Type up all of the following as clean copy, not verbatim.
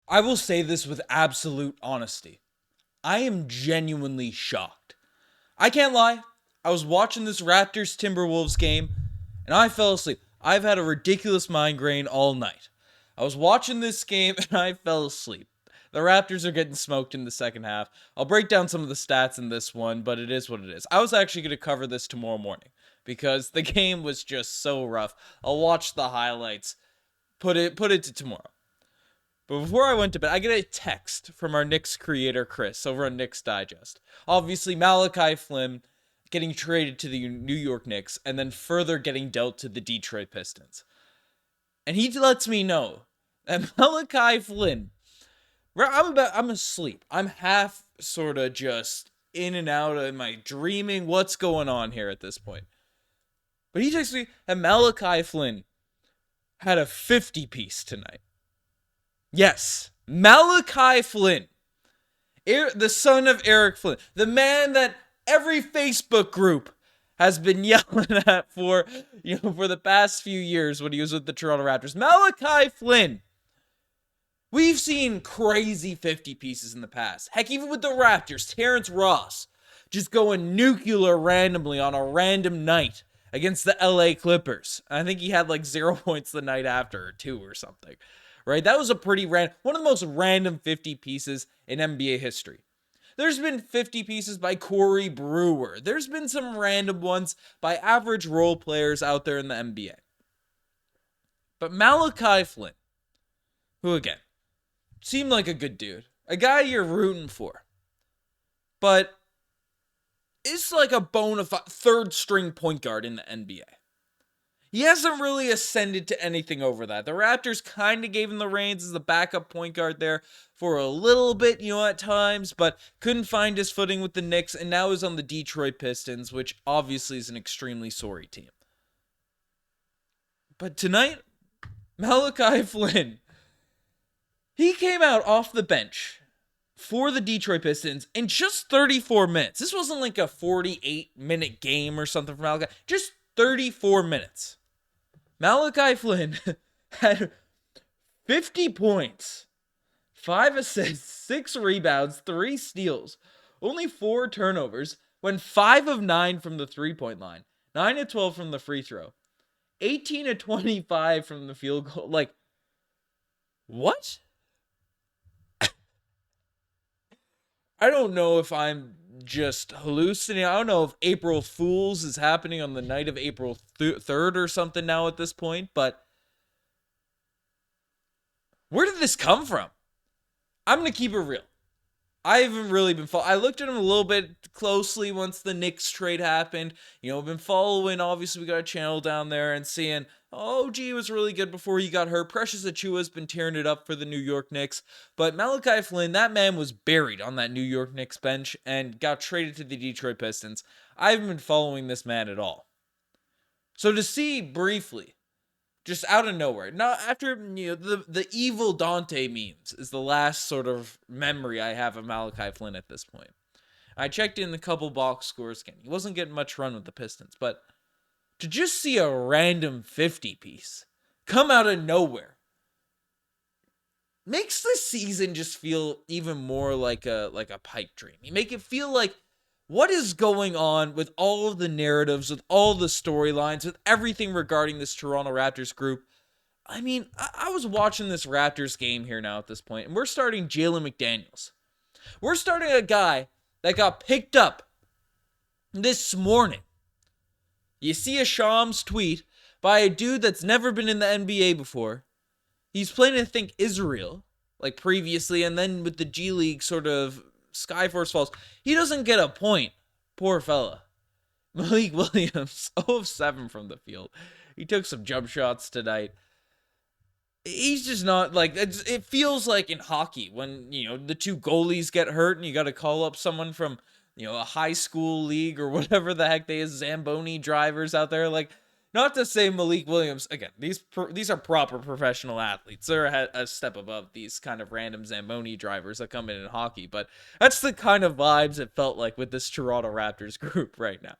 I will say this with absolute honesty. I am genuinely shocked. I can't lie. I was watching this Raptors Timberwolves game and I fell asleep. I've had a ridiculous migraine all night. I was watching this game and I fell asleep. The Raptors are getting smoked in the second half. I'll break down some of the stats in this one, but it is what it is. I was actually going to cover this tomorrow morning because the game was just so rough. I'll watch the highlights. Put it to tomorrow. But before I went to bed, I get a text from our Knicks creator, Chris, over on Knicks Digest. Obviously, Malachi Flynn getting traded to the New York Knicks and then further getting dealt to the Detroit Pistons. And he lets me know that Malachi Flynn, I'm asleep. I'm half sort of just in and out. Am I dreaming? What's going on here at this point? But he texts me that Malachi Flynn had a 50-piece tonight. Yes, Malachi Flynn, the son of Eric Flynn, the man that every Facebook group has been yelling at for the past few years when he was with the Toronto Raptors. Malachi Flynn. We've seen crazy 50 pieces in the past. Heck, even with the Raptors, Terrence Ross just going nuclear randomly on a random night against the LA Clippers. I think he had like 0 points the night after, or 2 or something. Right? That was a pretty one of the most random 50 pieces in NBA history. There's been 50 pieces by Corey Brewer. There's been some random ones by average role players out there in the NBA. But Malachi Flynn, who again, seemed like a good dude, a guy you're rooting for, but is like a bona fide third string point guard in the NBA. He hasn't really ascended to anything over that. The Raptors kind of gave him the reins as the backup point guard there for a little bit, at times, but couldn't find his footing with the Knicks, and now is on the Detroit Pistons, which obviously is an extremely sorry team. But tonight, Malachi Flynn, he came out off the bench for the Detroit Pistons in just 34 minutes. This wasn't like a 48-minute game or something for Malachi. Just 34 minutes. Malachi Flynn had 50 points, 5 assists, 6 rebounds, 3 steals, only 4 turnovers, went 5 of 9 from the three-point line, 9 of 12 from the free throw, 18 of 25 from the field goal. Like, what? I don't know if I'm just hallucinating. I don't know if April Fool's is happening on the night of April 3rd or something now at this point, but where did this come from? I'm going to keep it real. I haven't really been I looked at him a little bit closely once the Knicks trade happened. I've been following, obviously we got a channel down there and seeing, he was really good before he got hurt. Precious Achiuwa's been tearing it up for the New York Knicks. But Malachi Flynn, that man was buried on that New York Knicks bench and got traded to the Detroit Pistons. I haven't been following this man at all. So to see briefly, just out of nowhere, not after the evil Dante memes is the last sort of memory I have of Malachi Flynn at this point. I checked in the couple box scores again. He wasn't getting much run with the Pistons, but to just see a random 50 piece come out of nowhere makes the season just feel even more like a pipe dream. You make it feel like, what is going on with all of the narratives, with all the storylines, with everything regarding this Toronto Raptors group? I mean, I was watching this Raptors game here now at this point, and we're starting Jalen McDaniels. We're starting a guy that got picked up this morning. You see a Shams tweet by a dude that's never been in the NBA before. He's playing, I think, Israel, like previously, and then with the G League sort of Skyforce Falls. He doesn't get a point. Poor fella. Malik Williams, 0 of 7 from the field. He took some jump shots tonight. He's just not like, it feels like in hockey when, the 2 goalies get hurt and you got to call up someone from, a high school league or whatever the heck they is, Zamboni drivers out there. Like, not to say Malik Williams, again, these are proper professional athletes. They're a step above these kind of random Zamboni drivers that come in hockey. But that's the kind of vibes it felt like with this Toronto Raptors group right now.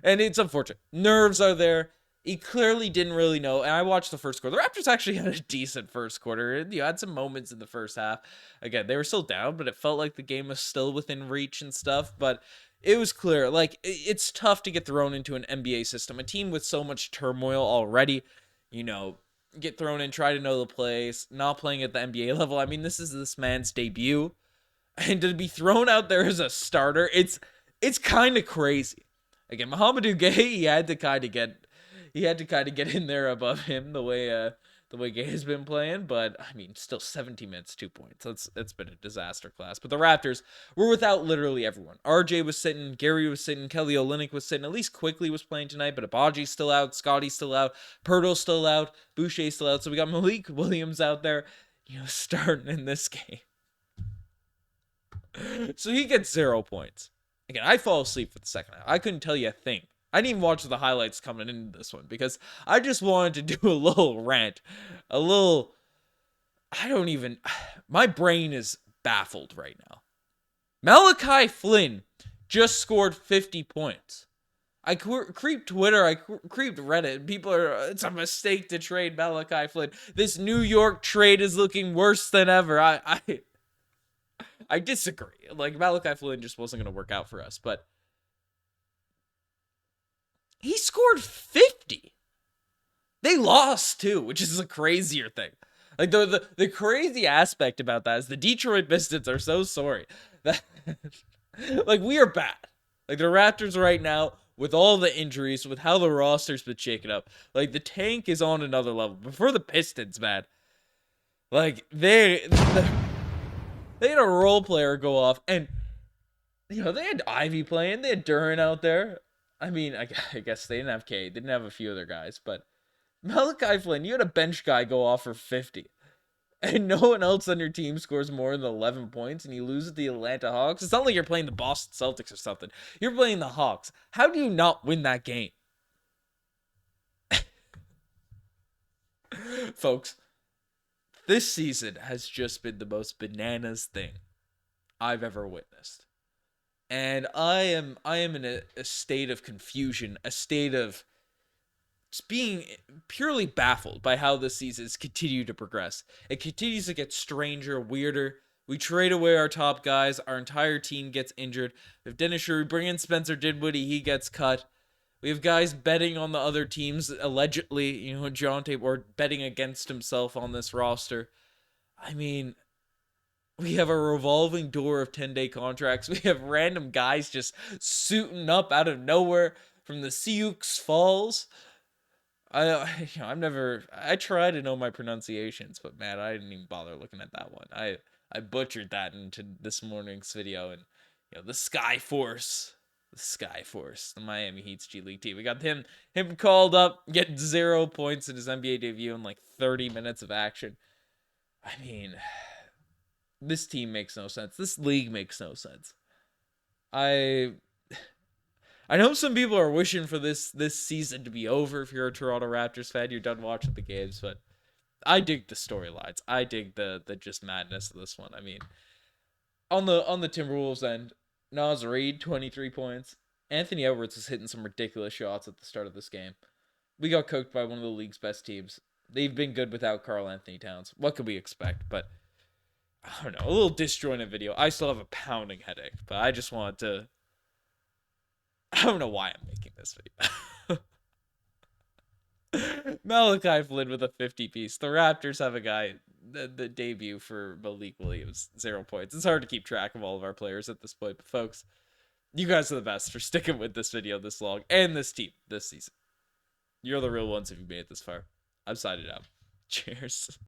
And it's unfortunate. Nerves are there. He clearly didn't really know. And I watched the first quarter. The Raptors actually had a decent first quarter. You had some moments in the first half. Again, they were still down, but it felt like the game was still within reach and stuff. But it was clear. Like, it's tough to get thrown into an NBA system. A team with so much turmoil already, get thrown in, try to know the plays, not playing at the NBA level. I mean, this is this man's debut. And to be thrown out there as a starter, it's kind of crazy. Again, Mohamedou Gay, he had to kind of get in there above him the way Gay has been playing. But I mean, still 17 minutes, 2 points. It's been a disaster class. But the Raptors were without literally everyone. RJ was sitting, Gary was sitting, Kelly Olynyk was sitting. At least Quickly was playing tonight, but Abaji's still out, Scotty's still out, Pirtle's still out, Boucher's still out. So we got Malik Williams out there, starting in this game. So he gets 0 points. Again, I fall asleep for the second half. I couldn't tell you a thing. I didn't even watch the highlights coming into this one because I just wanted to do a little rant. My brain is baffled right now. Malachi Flynn just scored 50 points. I creeped Twitter, I creeped Reddit. People it's a mistake to trade Malachi Flynn. This New York trade is looking worse than ever. I disagree. Like, Malachi Flynn just wasn't going to work out for us, but he scored 50. They lost too, which is a crazier thing. Like, the crazy aspect about that is the Detroit Pistons are so sorry that like, we are bad. Like, the Raptors right now, with all the injuries, with how the roster's been shaken up, like, the tank is on another level. But for the Pistons, man, like, they had a role player go off, and they had Ivy playing, they had Duran out there. I mean, I guess they didn't have K, didn't have a few other guys, but Malachi Flynn, you had a bench guy go off for 50, and no one else on your team scores more than 11 points, and you lose to the Atlanta Hawks. It's not like you're playing the Boston Celtics or something. You're playing the Hawks. How do you not win that game? Folks, this season has just been the most bananas thing I've ever witnessed. And I am in a state of confusion, a state of just being purely baffled by how this season has continued to progress. It continues to get stranger, weirder. We trade away our top guys. Our entire team gets injured. If Dennis Shrew, bring in Spencer Dinwiddie, he gets cut. We have guys betting on the other teams, allegedly, John Tate, or betting against himself on this roster. I mean, we have a revolving door of 10-day contracts. We have random guys just suiting up out of nowhere from the Sioux Falls. I try to know my pronunciations, but man, I didn't even bother looking at that one. I butchered that into this morning's video, and the Skyforce, the Miami Heat's G League team. We got him called up, getting 0 points in his NBA debut in like 30 minutes of action. I mean, this team makes no sense. This league makes no sense. I know some people are wishing for this season to be over. If you're a Toronto Raptors fan, you're done watching the games, but I dig the storylines. I dig the just madness of this one. I mean, on the Timberwolves end, Naz Reid, 23 points. Anthony Edwards is hitting some ridiculous shots at the start of this game. We got cooked by one of the league's best teams. They've been good without Karl Anthony Towns. What could we expect? But I don't know, a little disjointed video. I still have a pounding headache, but I just wanted to... I don't know why I'm making this video. Malachi Flynn with a 50-piece. The Raptors have a guy, the debut for Malik Williams, 0 points. It's hard to keep track of all of our players at this point, but folks, you guys are the best for sticking with this video this long, and this team this season. You're the real ones if you made it this far. I've sided out. Cheers.